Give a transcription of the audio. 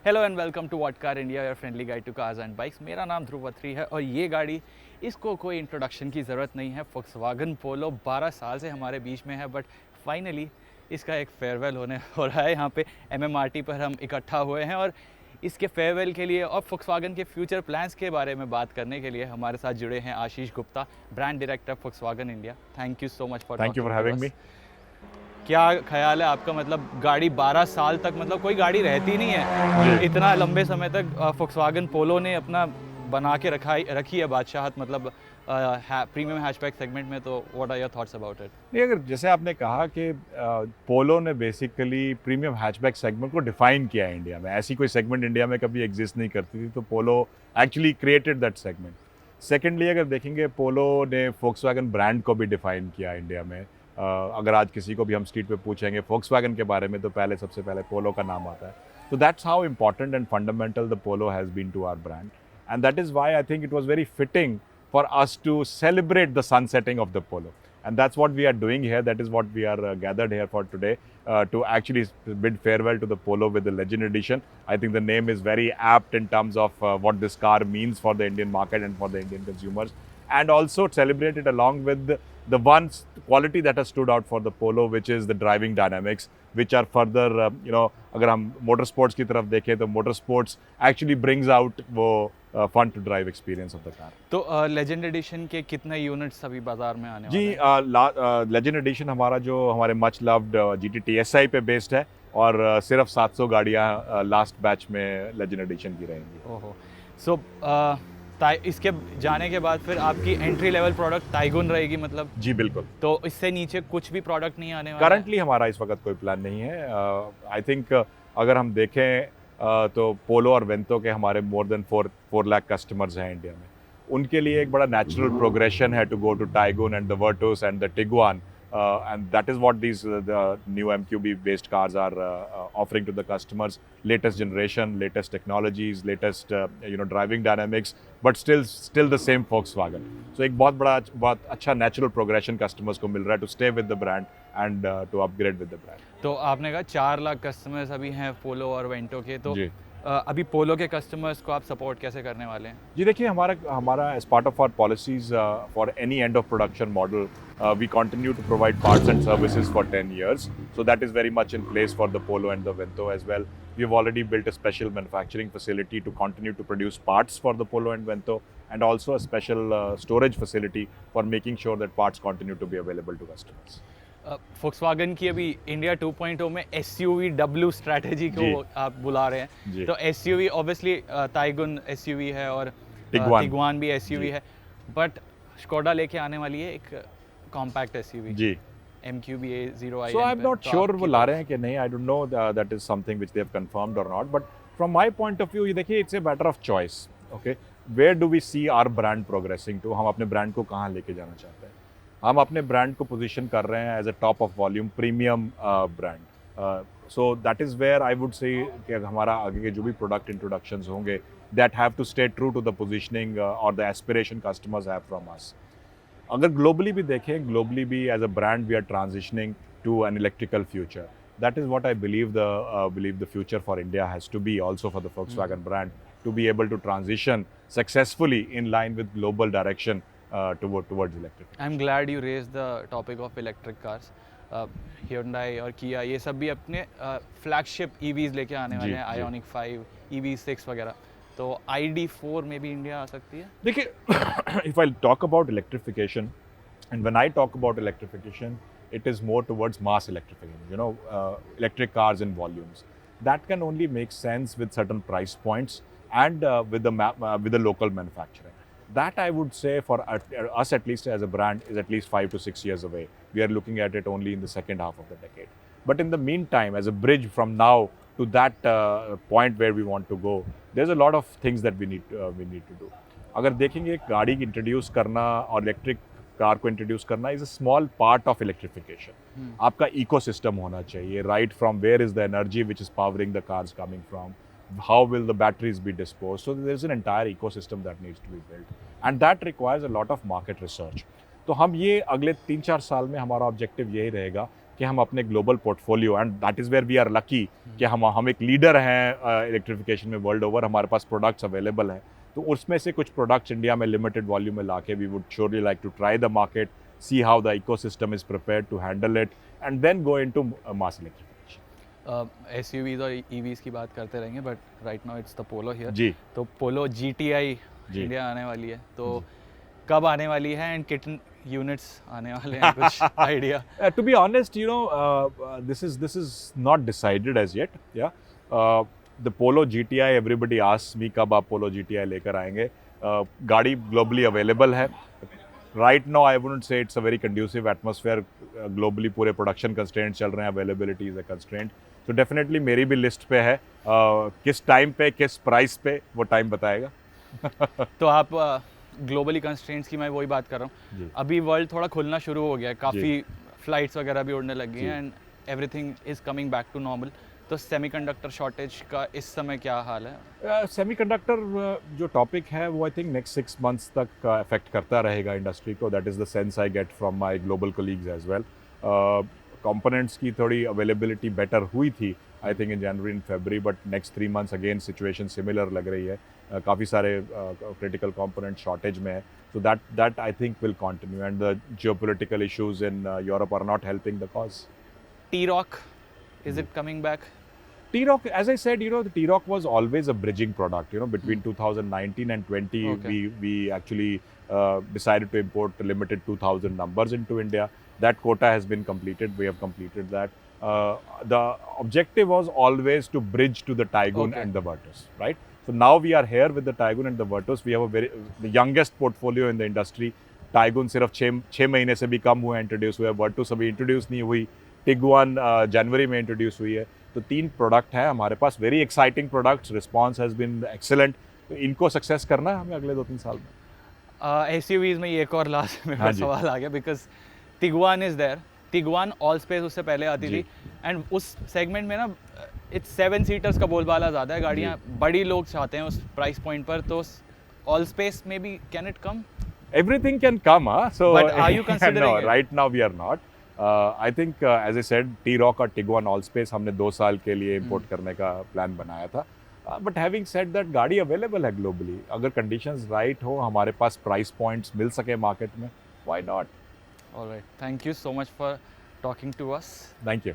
Hello and welcome to WhatCar India, your friendly guide to cars and bikes. मेरा नाम ध्रुव अत्री है और ये गाड़ी, इसको कोई इंट्रोडक्शन की ज़रूरत नहीं है। Volkswagen पोलो 12 साल से हमारे बीच में है, बट फाइनली इसका एक फेयरवेल होने हो रहा है। यहाँ पे MMRT पर हम इकट्ठा हुए हैं और इसके फेयरवेल के लिए और Volkswagen के फ्यूचर प्लान्स के बारे में बात करने के लिए हमारे साथ जुड़े हैं Ashish Gupta, brand director Volkswagen India. Thank you so much for thank you for having me. क्या ख्याल है आपका? मतलब गाड़ी 12 साल तक, मतलब कोई गाड़ी रहती नहीं है जी। इतना लंबे समय तक। Volkswagen पोलो ने अपना बना के रखी है बादशाहत, मतलब प्रीमियम हैचबैक सेगमेंट में। तो what are your thoughts about it? नहीं, अगर जैसे आपने कहा कि पोलो ने बेसिकली प्रीमियम हैचबैक सेगमेंट को डिफाइन किया है इंडिया में। ऐसी कोई सेगमेंट इंडिया में कभी एग्जिस्ट नहीं करती थी, तो Polo actually created that segment. Secondly अगर देखेंगे, पोलो ने Volkswagen ब्रांड को भी डिफाइन किया इंडिया में। अगर आज किसी को भी हम स्ट्रीट पे पूछेंगे Volkswagen के बारे में, तो सबसे पहले पोलो का नाम आता है। तो that's how important and fundamental the Polo has been to our brand, and that is why I think it was very fitting for us to celebrate the sunsetting of the polo, and that's what we are doing here. That is what we are gathered here for today, to actually bid farewell to the polo with the legend edition. I think the name is very apt in terms of what this car means for the Indian market and for the Indian consumers, and also celebrate it along with the one quality that has stood out for the polo, which is the driving dynamics, which are further अगर हम motor sports की तरफ देखें तो motor sports actually brings out वो fun to drive experience of the car. तो legend edition के कितने यूनिट्स अभी बाजार में आने जी, वाले हैं? लेजेंड एडिशन हमारा जो हमारे मच लव्ड GT TSI पे बेस्ड है, और सिर्फ 700 गाड़ियाँ लास्ट बैच में लेजेंड एडिशन की रहेंगी। ओहो। सो इसके जाने के बाद फिर आपकी एंट्री लेवल प्रोडक्ट टाइगुन रहेगी, मतलब? जी बिल्कुल। तो इससे नीचे कुछ भी प्रोडक्ट नहीं आने वाला? करंटली हमारा इस वक्त कोई प्लान नहीं है। आई थिंक अगर हम देखें तो पोलो और वेंतो के हमारे मोर देन 4 लाख कस्टमर्स हैं इंडिया में। उनके लिए एक बड़ा नेचुरल प्रोग्रेशन है to go to Taigun and the Virtus and the Tiguan, and that is what these the new MQB based cars are offering to the customers. Latest generation, latest technologies, latest driving dynamics, but still the same Volkswagen. So एक बहुत अच्छा natural progression customers को मिल रहा है to stay with the brand and to upgrade with the brand. तो आपने कहा 4 lakh customers अभी हैं पोलो और वेंटो के, तो जी। अभी पोलो के कस्टमर्स को आप सपोर्ट कैसे करने वाले हैं? जी देखिए, हमारा as part of our policies for any end of production model, we continue to provide parts and services for 10 years. So that is very much in place for the Polo and the Vento as well. We have already built a special manufacturing facility to continue to produce parts for the Polo and Vento, and also a special storage facility for making sure that parts continue to be available to customers. Volkswagen की अभी India 2.0 में SUV strategy को आप बुला रहे हैं। तो SUV obviously Tiguan SUV है और टिगुआन भी SUV है, बट स्कोडा लेके आने वाली है एक compact SUV ji, MQB A0i। So I'm not sure वो ला रहे हैं कि नहीं, I don't know that is something which they have confirmed or not, but from my point of view ये देखिए, it's a matter of choice. Okay, where do we see our brand progressing to? हम अपने brand को कहाँ लेके जाना चाहते हैं? हम अपने ब्रांड को पोजीशन कर रहे हैं as a top of volume premium brand. So that is where I would say कि हमारा आगे के जो भी प्रोडक्ट इंट्रोडक्शंस होंगे, that have to stay true to the positioning और the aspiration customers have from us. अगर ग्लोबली भी देखें, ग्लोबली भी as a brand we are transitioning to an electrical future. That is what I believe the future for India has to be, also for the Volkswagen brand, to be able to transition successfully in line with global direction towards electric. I'm glad you raised the topic of electric cars. Hyundai और Kia ये सब भी अपने flagship EVs लेके आने वाले हैं, Ioniq 5, EV6 वगैरह। तो ID4 में भी इंडिया आ सकती है? देखिए, if I talk about electrification, and when I talk about electrification, it is more towards mass electrification, electric cars in volumes. That can only make sense with certain price points and with the local manufacturing. That I would say for us at least as a brand is at least 5 to 6 years away. We are looking at it only in the second half of the decade. But in the meantime, as a bridge from now to that point where we want to go, there's a lot of things that we need to do. अगर देखेंगे, गाड़ी introduce करना और electric car को introduce करना is a small part of electrification. आपका ecosystem होना चाहिए, right from where is the energy which is powering the cars coming from, how will the batteries be disposed. So there's an entire ecosystem that needs to be built, and that requires a lot of market research. तो हम ये अगले 3-4 साल में हमारा objective यही रहेगा कि हम अपने global portfolio, and that is where we are lucky कि हम एक लीडर हैं इलेक्ट्रिफिकेशन में वर्ल्ड ओवर, हमारे पास प्रोडक्ट्स अवेलेबल हैं, तो उसमें से कुछ प्रोडक्ट्स इंडिया में लिमिटेड वॉल्यूम में लाके we would surely like to try the market, see how the ecosystem is prepared to handle it, and then go into mass electrification. SUVs और ईवीज की बात करते रहेंगे, but right now it's the Polo here. जी तो Polo GTI जी। India आने वाली है, तो कब आने वाली है एंड कितने यूनिट्स आने वाले हैं, कुछ idea? To be honest, this is not decided as yet. Yeah, the Polo GTI. Everybody asks me कब आप Polo GTI लेकर आएंगे. गाड़ी globally available है. Right now, I wouldn't say it's a very conducive atmosphere. Globally पूरे production constraints चल रहे हैं, availability is a constraint. So definitely मेरी भी list पे है. किस time पे, किस price पे, वो time बताएगा. तो आप ग्लोबली कंस्ट्रेंट्स की मैं वही बात कर रहा हूँ, अभी वर्ल्ड थोड़ा खुलना शुरू हो गया है, काफ़ी फ्लाइट्स वगैरह भी उड़ने लग गई हैं and everything is coming back to normal. तो सेमीकंडक्टर शॉर्टेज का इस समय क्या हाल है? सेमीकंडक्टर जो टॉपिक है वो आई थिंक नेक्स्ट 6 months तक अफेक्ट करता रहेगा इंडस्ट्री को. That is the sense I get from my global colleagues as well. Components की थोड़ी अवेलेबिलिटी बेटर हुई थी I think in January and February, but next 3 months again situation similar लग रही है. काफ़ी सारे क्रिटिकल कंपोनेंट शॉर्टेज में है. So that I think will continue, and the geopolitical issues in Europe are not helping the cause. T-Roc, is it coming back? T-Roc, as I said, the T-Roc was always a bridging product. Between 2019 and 20, Okay. we actually decided to import limited 2,000 numbers into India. That quota has been completed. We have completed that. The objective was always to bridge to the Taigun Okay. and the Virtus, right? So now we are here with the Taigun and the Virtus. We have the youngest portfolio in the industry. Taigun सिर्फ 6 महीने से भी कम हुआ introduce हुआ है. Virtus अभी introduce नहीं हुई. टिगुआन जनवरी में इंट्रोड्यूस हुई है. तो 3 प्रोडक्ट हैं हमारे पास, very exciting products. Response has been excellent. तो इनको सक्सेस करना है हमें अगले 2-3 साल में. एसयूवीज में ये एक और लास्ट मेरे हाँ पास जी. सवाल आ गया, because Tiguan is there, Tiguan all space उससे पहले आती जी. थी, एंड उस सेगमेंट में ना इट्स 7 सीटर्स का बोलबाला ज़्यादा है, गाड़ियाँ बड़ी लोग चाहते हैं उस प्राइस पॉइंट पर, तो ऑल स्पेस में भी can it come? Everything can come, so But are you considering no, it? right now we are not. I think as I said, T-Roc और Tiguan All Space हमने 2 साल के लिए import करने का प्लान बनाया था. But having said that, गाड़ी अवेलेबल है ग्लोबली. अगर कंडीशंस राइट हो, हमारे पास प्राइस पॉइंट्स मिल सके मार्केट में, why not? Alright, thank you so much for talking to us. Thank you.